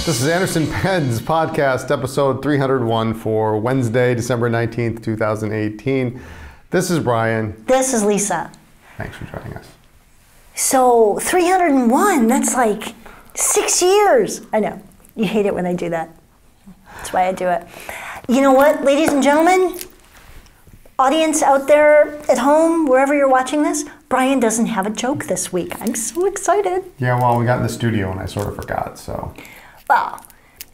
This is Anderson Penn's podcast, episode 301 for Wednesday, December 19th, 2018. This is Brian. This is Lisa. Thanks for joining us. So, 301, that's like 6 years. I know, you hate it when I do that. That's why I do it. You know what, ladies and gentlemen, audience out there at home, wherever you're watching this, Brian doesn't have a joke this week. I'm so excited. Yeah, well, we got in the studio and I sort of forgot, so... Well,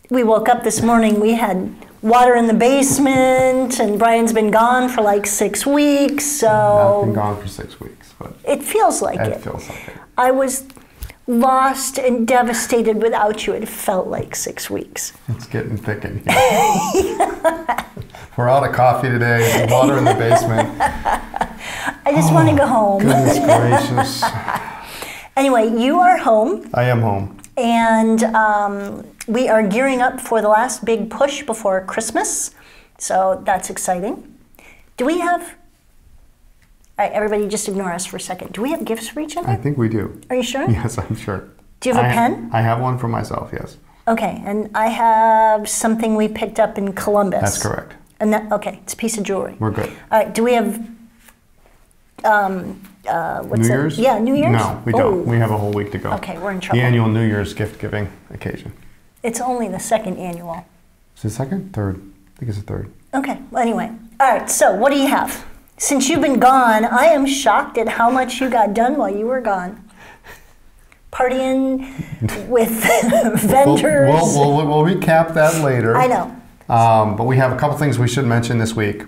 we woke up this morning, we had water in the basement, and Brian's been gone for like 6 weeks, so... I've been gone for 6 weeks, but... It feels like it. It feels like it. I was lost and devastated without you. It felt like 6 weeks. It's getting thick in here. We're out of coffee today, there's water in the basement. I just want to go home. Goodness gracious. Anyway, you are home. I am home. And we are gearing up for the last big push before Christmas. So that's exciting. Do we have... All right, everybody just ignore us for a second. Do we have gifts for each other? I think we do. Are you sure? Yes, I'm sure. Do you have a pen? I have one for myself, yes. Okay, and I have something we picked up in Columbus. That's correct. And that, okay, it's a piece of jewelry. We're good. All right, do we have... what's New that? Year's? Yeah, New Year's? No, we don't. We have a whole week to go. Okay, we're in trouble. The annual New Year's gift-giving occasion. It's only the second annual. Is it second? Third? I think it's the third. Okay, well, anyway. All right, so what do you have? Since you've been gone, I am shocked at how much you got done while you were gone. Partying with vendors. We'll recap that later. I know. But we have a couple things we should mention this week.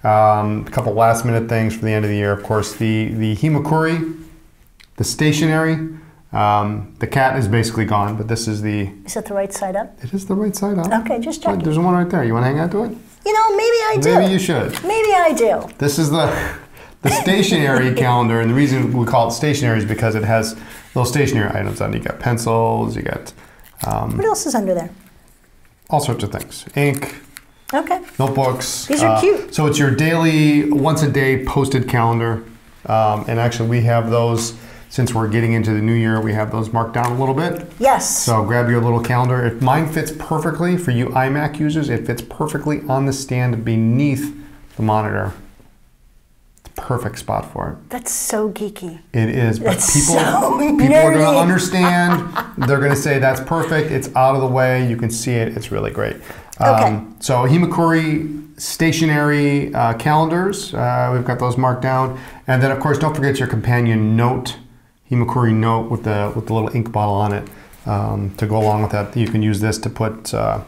A couple last minute things for the end of the year. Of course, the Himekuri, the stationery, the cat is basically gone, but this is the... Is it the right side up? It is the right side up. Okay, just checking. There's one right there. You want to hang out to it? You know, maybe I do. Maybe you should. Maybe I do. This is the stationery calendar, and the reason we call it stationery is because it has little stationery items on it. You got pencils, you got... what else is under there? All sorts of things. Ink. Okay. Notebooks. These are cute. So it's your daily, once a day posted calendar. And actually we have those, since we're getting into the new year, we have those marked down a little bit. Yes. So grab your little calendar. If mine fits perfectly, for you iMac users, it fits perfectly on the stand beneath the monitor. It's a perfect spot for it. That's so geeky. It is, but people so are going to nerdy. understand. They're going to say that's perfect. It's out of the way. You can see it. It's really great. Okay. So Himekuri stationery calendars, we've got those marked down, and then of course don't forget your companion note, Himekuri note with the little ink bottle on it. To go along with that, you can use this to put your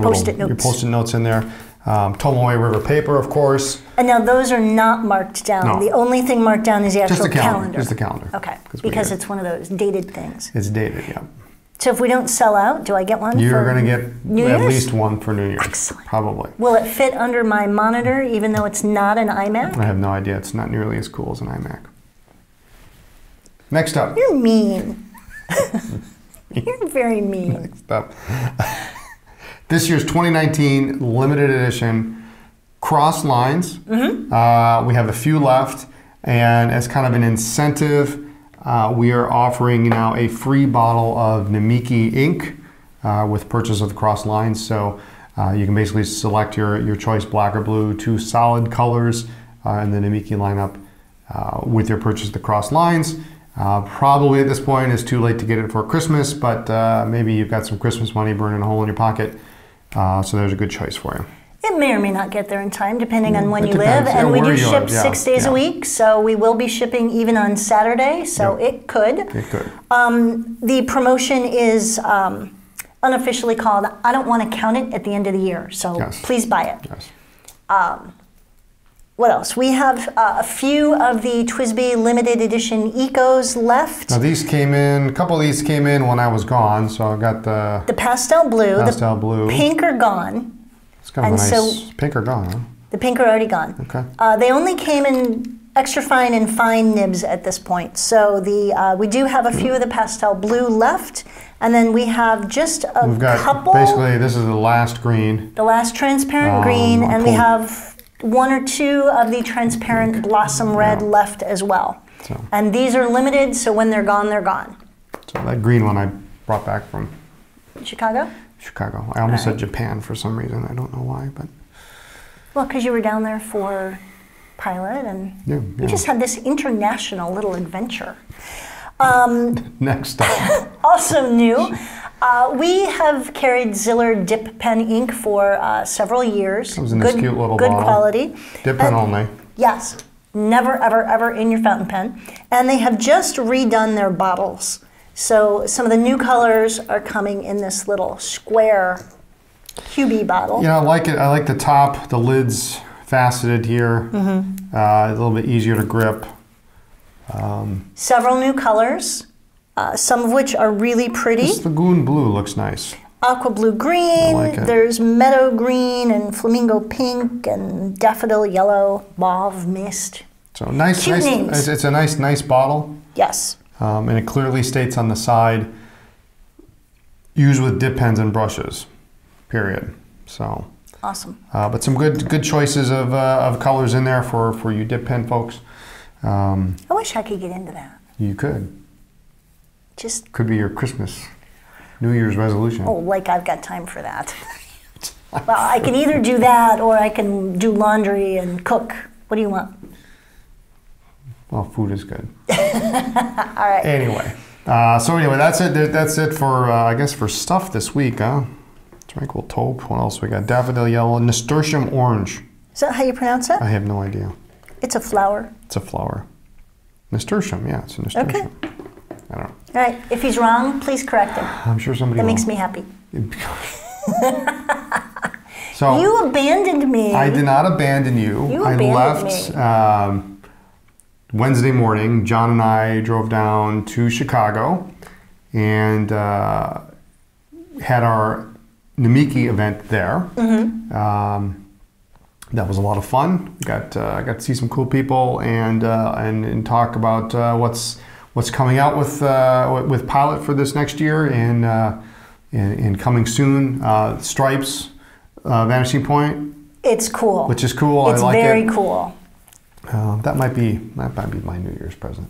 post-it notes. Your post-it notes in there. Tomoe River paper, of course. And now those are not marked down. No. The only thing marked down is the actual Just the calendar. calendar. Just the calendar. Okay, because it's one of those dated things. It's dated, yeah. So if we don't sell out, do I get one? You're going to get New at Year's? least one for New Year's. Excellent. Probably. Will it fit under my monitor, even though it's not an iMac? I have no idea. It's not nearly as cool as an iMac. Next up. You're mean. You're very mean. Next up. This year's 2019 limited edition cross lines. Mm-hmm. We have a few left, and as kind of an incentive, we are offering now a free bottle of Namiki ink with purchase of the cross lines. So you can basically select your choice, black or blue, 2 solid colors in the Namiki lineup with your purchase of the cross lines. Probably at this point it's too late to get it for Christmas, but maybe you've got some Christmas money burning a hole in your pocket. So there's a good choice for you. It may or may not get there in time, depending on when you depends. live. And Yeah, we do where you ship live. Yeah, 6 days a week, so we will be shipping even on Saturday, so it could. It could. The promotion is unofficially called I Don't Want to Count It at the End of the Year, so please buy it. Yes. What else? We have a few of the TWSBI limited edition Ecos left. Now these came in, a couple of these came in when I was gone, so I got the pastel blue, pastel blue. pink are gone. It's kind of and a nice so, pink or gone, huh? The pink are already gone. Okay. They only came in extra fine and fine nibs at this point. So we do have a few of the pastel blue left, and then we have just a couple. Basically, this is the last green. The last transparent green, and we have 1 or 2 of the transparent blossom red left as well. So. And these are limited, so when they're gone, they're gone. So that green one I brought back from Chicago? Chicago. I almost said Japan for some reason. I don't know why, but. Well, because you were down there for Pilot, and you just had this international little adventure. Next up. Also new, we have carried Ziller dip pen ink for several years. Comes in this cute little good bottle. Quality. Dip pen only. Yes, never, ever, ever in your fountain pen. And they have just redone their bottles. So some of the new colors are coming in this little square QB bottle. Yeah, I like it. I like the top, the lid's faceted here. A little bit easier to grip. Several new colors, some of which are really pretty. This lagoon blue looks nice. Aqua blue green, I like it. There's meadow green and flamingo pink and daffodil yellow, mauve mist. So nice, Cute nice. names. It's a nice bottle. Yes. And it clearly states on the side, used with dip pens and brushes, period. So. Awesome. But some good choices of colors in there for you dip pen folks. I wish I could get into that. You could. Just could be your Christmas, New Year's resolution. Oh, like I've got time for that. Well, I can either do that or I can do laundry and cook. What do you want? Well, food is good. All right. Anyway, so anyway, that's it. That's it for I guess for stuff this week, huh? Tranquil taupe. What else we got? Daffodil yellow, nasturtium orange. Is that how you pronounce it? I have no idea. It's a flower. It's a flower. Nasturtium, yeah, it's a nasturtium. Okay. I don't know. All right. If he's wrong, please correct him. I'm sure somebody That will. makes me happy. So you abandoned me. I did not abandon you. You I abandoned left Wednesday morning. John and I drove down to Chicago and had our Namiki event there. That was a lot of fun. Got to see some cool people and talk about what's coming out with Pilot for this next year and coming soon. Stripes, Vanishing Point. It's cool. Which is cool. It's I like very it. Cool. That might be my New Year's present.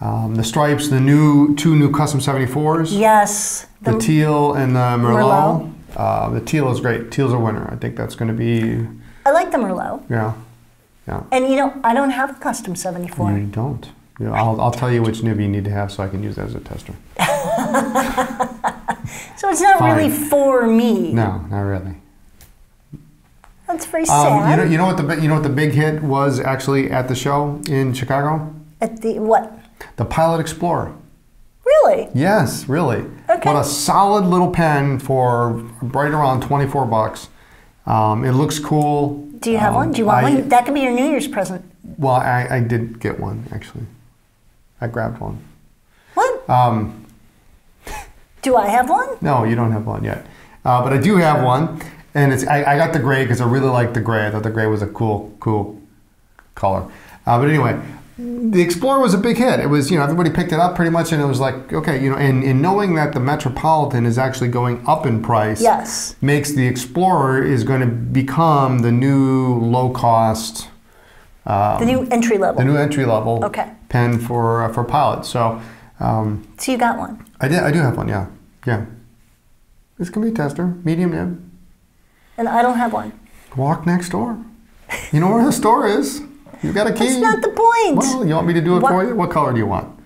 The stripes, two new custom 74s. Yes. The teal and the Merlot. The teal is great. Teal's a winner. I think that's going to be. I like the Merlot. Yeah. And I don't have a custom 74. You don't. I'll tell you which nib you need to have so I can use that as a tester. So it's not Fine. really for me. No, not really. That's very sad. You know what the big hit was actually at the show in Chicago? At the what? The Pilot Explorer. Really? Yes, really. Okay. What a solid little pen for right around $24. It looks cool. Do you have one? Do you want one? That could be your New Year's present. Well, I did get one actually. I grabbed one. What? Do I have one? No, you don't have one yet. But I do have one. And I got the gray because I really liked the gray. I thought the gray was a cool color. But anyway, the Explorer was a big hit. It was, everybody picked it up pretty much, and it was like, okay, and knowing that the Metropolitan is actually going up in price, yes, makes the Explorer is going to become the new low cost, the new entry level, okay, pen for Pilot. So you got one? I do have one. Yeah. This can be a tester, medium nib. And I don't have one. Walk next door. You know where the store is. You've got a key. That's not the point. Well, you want me to do it for you? What color do you want?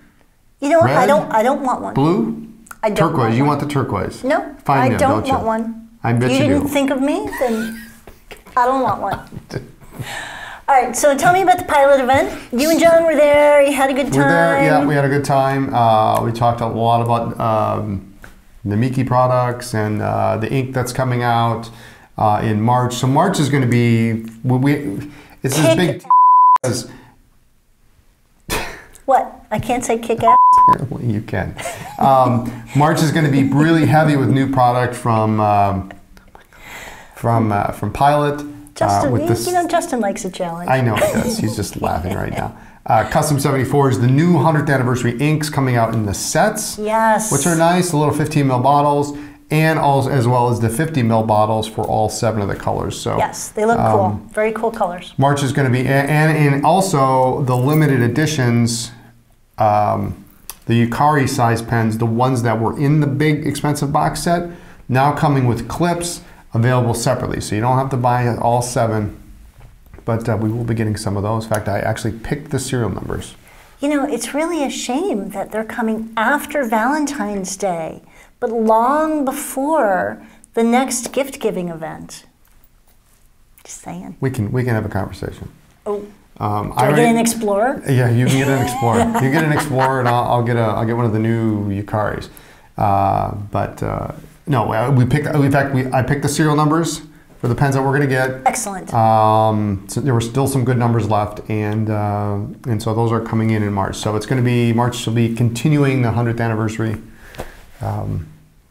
You know what? Red? I don't want one. Blue? I don't turquoise. Want you one. Want the turquoise? No, Fine I nib, don't you? want one. I bet you you didn't do. think of me, then I don't want one. All right, so tell me about the Pilot event. You and John were there. You had a good time. We're there. Yeah, we had a good time. We talked a lot about the Miki products and the ink that's coming out in March. So March is going to be it's this big. What? I can't say kick ass? Well, you can. March is going to be really heavy with new product from Pilot. Justin, with this. you know, Justin likes a challenge. I know he does. He's just laughing right now. Custom 74 is the new 100th anniversary inks coming out in the sets. Yes. Which are nice, the little 15 ml bottles, and also, as well as the 50 ml bottles for all 7 of the colors. So yes, they look cool. Very cool colors. March is going to be, and also the limited editions, the Himekuri size pens, the ones that were in the big expensive box set, now coming with clips, available separately. So you don't have to buy all 7. But we will be getting some of those. In fact, I actually picked the serial numbers. You know, it's really a shame that they're coming after Valentine's Day, but long before the next gift-giving event. Just saying. We can have a conversation. Oh, do I get an Explorer? Yeah, you can get an Explorer. You get an Explorer, and I'll get one of the new Himekuris. No, I picked the serial numbers for the pens that we're going to get. Excellent. So there were still some good numbers left, and so those are coming in March. So it's going to be, March will be continuing the 100th anniversary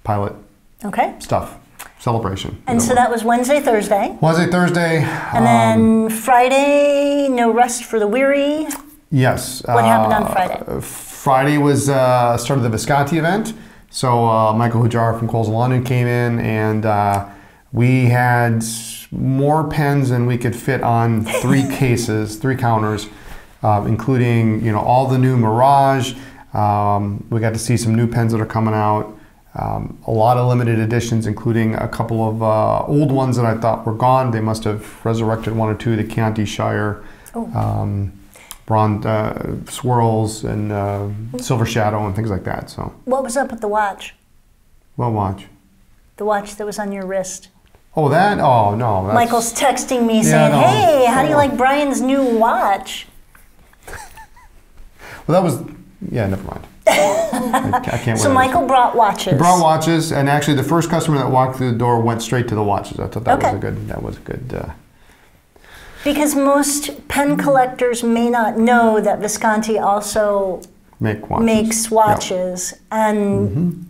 pilot stuff, celebration. And so that was Wednesday, Thursday. Thursday. And then Friday, no rest for the weary. Yes. What happened on Friday? Friday was start of the Visconti event. So Michael Hujar from Kohl's of London came in, and we had more pens than we could fit on 3 cases, 3 counters, including all the new Mirage. We got to see some new pens that are coming out. A lot of limited editions, including a couple of old ones that I thought were gone. They must have resurrected 1 or 2, the Chianti Shire, bronze swirls, and Silver Shadow, and things like that. So, what was up with the watch? What watch? The watch that was on your wrist. Oh, that? Oh, no. That's... Michael's texting me saying, hey, how do you like Brian's new watch? Well, that was, yeah, never mind. I can't So Michael brought watches. He brought watches, and actually the first customer that walked through the door went straight to the watches. I thought that was a good... Because most pen collectors may not know that Visconti also makes watches. Yep. And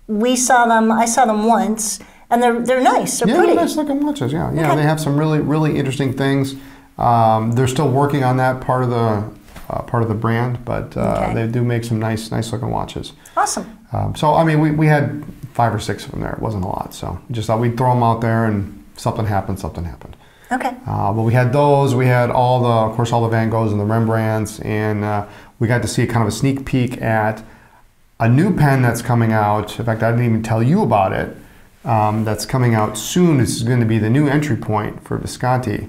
I saw them once. And they're nice. They're pretty. They're nice looking watches. Yeah, yeah. They have some really interesting things. They're still working on that part of the brand, but they do make some nice looking watches. Awesome. So I mean, we had 5 or 6 of them there. It wasn't a lot, so we just thought we'd throw them out there, and something happened. Okay. But we had those. We had of course all the Van Goghs and the Rembrandts, and we got to see kind of a sneak peek at a new pen that's coming out. In fact, I didn't even tell you about it. That's coming out soon. This is going to be the new entry point for Visconti.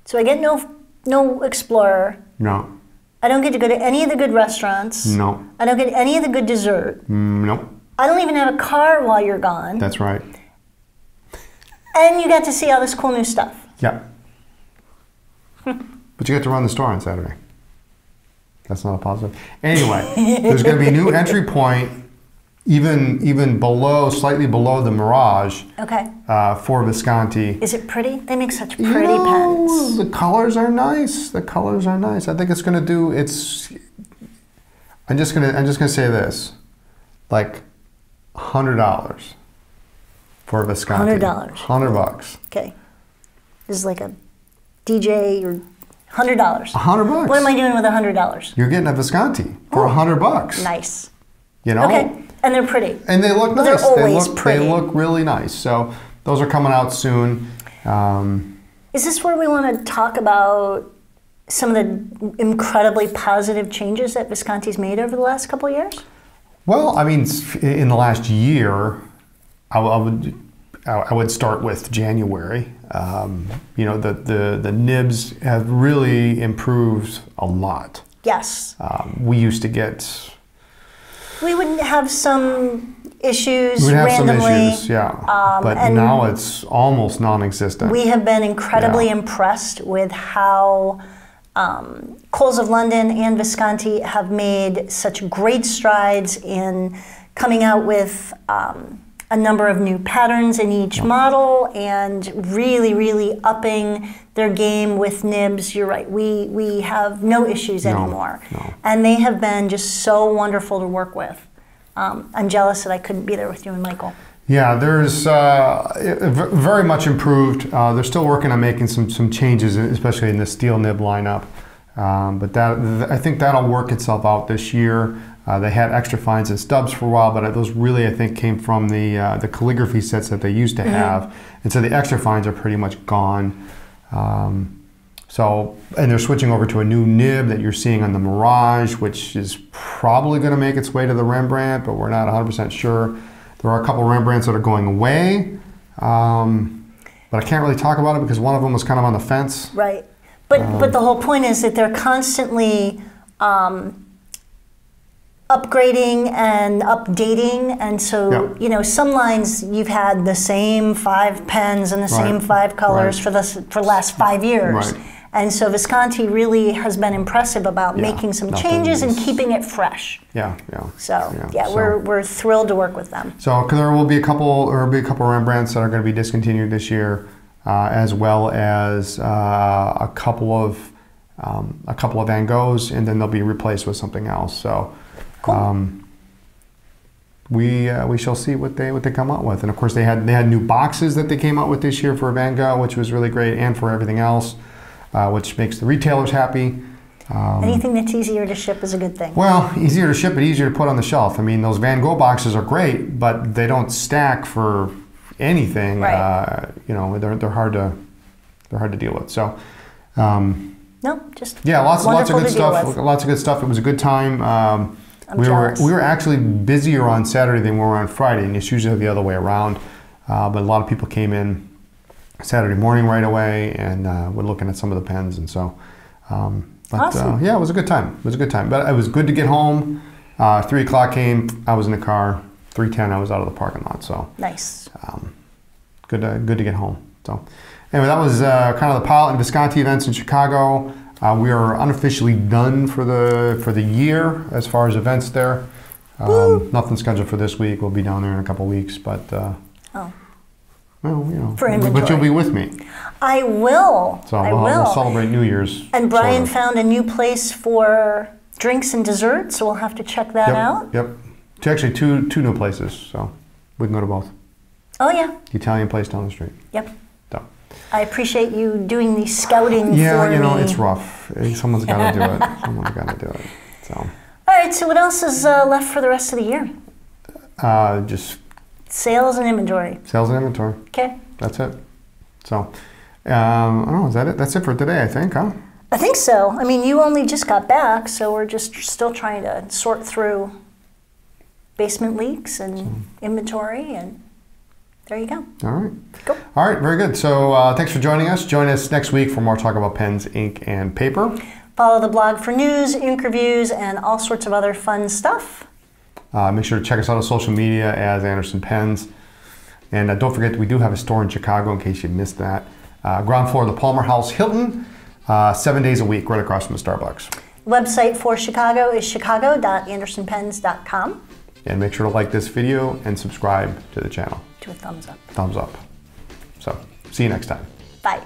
So I get no Explorer. No. I don't get to go to any of the good restaurants. No. I don't get any of the good dessert. Nope. I don't even have a car while you're gone. That's right. And you got to see all this cool new stuff. Yeah. But you get to run the store on Saturday. That's not a positive. Anyway, there's going to be a new entry point, even slightly below the Mirage. Okay. For Visconti. Is it pretty? They make such pretty pens. The colors are nice. I think it's going to do. I'm just gonna say this, like $100 for Visconti. $100. $100. Okay. This is like a DJ or $100. $100. What am I doing with $100? You're getting a Visconti for $100. Nice. Okay. And they're pretty. And they look nice. They're always pretty. They look really nice. So those are coming out soon. Is this where we want to talk about some of the incredibly positive changes that Visconti's made over the last couple of years? Well, I mean, in the last year, I would start with January. The nibs have really improved a lot. Yes. We used to get... We would have some issues We'd have randomly. some issues, yeah. But now it's almost non-existent. We have been incredibly impressed with how Kohl's of London and Visconti have made such great strides in coming out with a number of new patterns in each model and really upping their game with nibs. You're right, we have no issues anymore. No. And they have been just so wonderful to work with. I'm jealous that I couldn't be there with you and Michael. Yeah, there's very much improved. They're still working on making some changes, especially in the steel nib lineup. But I think that'll work itself out this year. They had extra fines and stubs for a while, but those really, I think, came from the calligraphy sets that they used to have. And so the extra fines are pretty much gone. And they're switching over to a new nib that you're seeing on the Mirage, which is probably going to make its way to the Rembrandt, but we're not 100% sure. There are a couple of Rembrandts that are going away, but I can't really talk about it because one of them was kind of on the fence. Right. But the whole point is that they're constantly upgrading and updating, and so you know, some lines you've had the same 5 pens and the same 5 colors for the last 5 years, and so Visconti really has been impressive about making some changes and keeping it fresh. We're thrilled to work with them. So there will be a couple Rembrandts that are going to be discontinued this year, as well as a couple of Van Goghs, and then they'll be replaced with something else. So. Cool. We shall see what they come out with, and of course they had new boxes that they came out with this year for Van Gogh, which was really great, and for everything else, which makes the retailers happy. Anything that's easier to ship is a good thing. Well, easier to ship, but easier to put on the shelf. I mean, those Van Gogh boxes are great, but they don't stack for anything. You know, they're hard to deal with. So. Just lots of good stuff. Lots of good stuff. It was a good time. We were actually busier on Saturday than we were on Friday, and it's usually the other way around. But a lot of people came in Saturday morning right away, and we're looking at some of the pens, and so. Awesome. It was a good time. It was a good time. But it was good to get home. 3 o'clock came. I was in the car. 3:10. I was out of the parking lot. So nice. Good to get home. So anyway, that was kind of the Pilot and Visconti events in Chicago. We are unofficially done for the year as far as events there. Nothing scheduled for this week. We'll be down there in a couple weeks, but well, you know, for inventory. But you'll be with me. I will. So we'll celebrate New Year's. And Brian found a new place for drinks and desserts, so we'll have to check that out. Yep. Actually, two new places, so we can go to both. Oh yeah. The Italian place down the street. Yep. I appreciate you doing the scouting for me. Yeah, you know, it's rough. Someone's got to do it. Someone's got to do it. So. All right, so what else is left for the rest of the year? Just... Sales and inventory. Sales and inventory. Okay. That's it. So, I don't know, is that it? That's it for today, I think, huh? I think so. I mean, you only just got back, so we're just still trying to sort through basement leaks and inventory, and there you go. All right. Cool. All right, very good. So thanks for joining us. Join us next week for more talk about pens, ink, and paper. Follow the blog for news, ink reviews, and all sorts of other fun stuff. Make sure to check us out on social media as Anderson Pens. And don't forget, we do have a store in Chicago in case you missed that. Ground floor of the Palmer House Hilton, 7 days a week, right across from the Starbucks. Website for Chicago is chicago.andersonpens.com. And make sure to like this video and subscribe to the channel. To a thumbs up. Thumbs up. So, see you next time. Bye.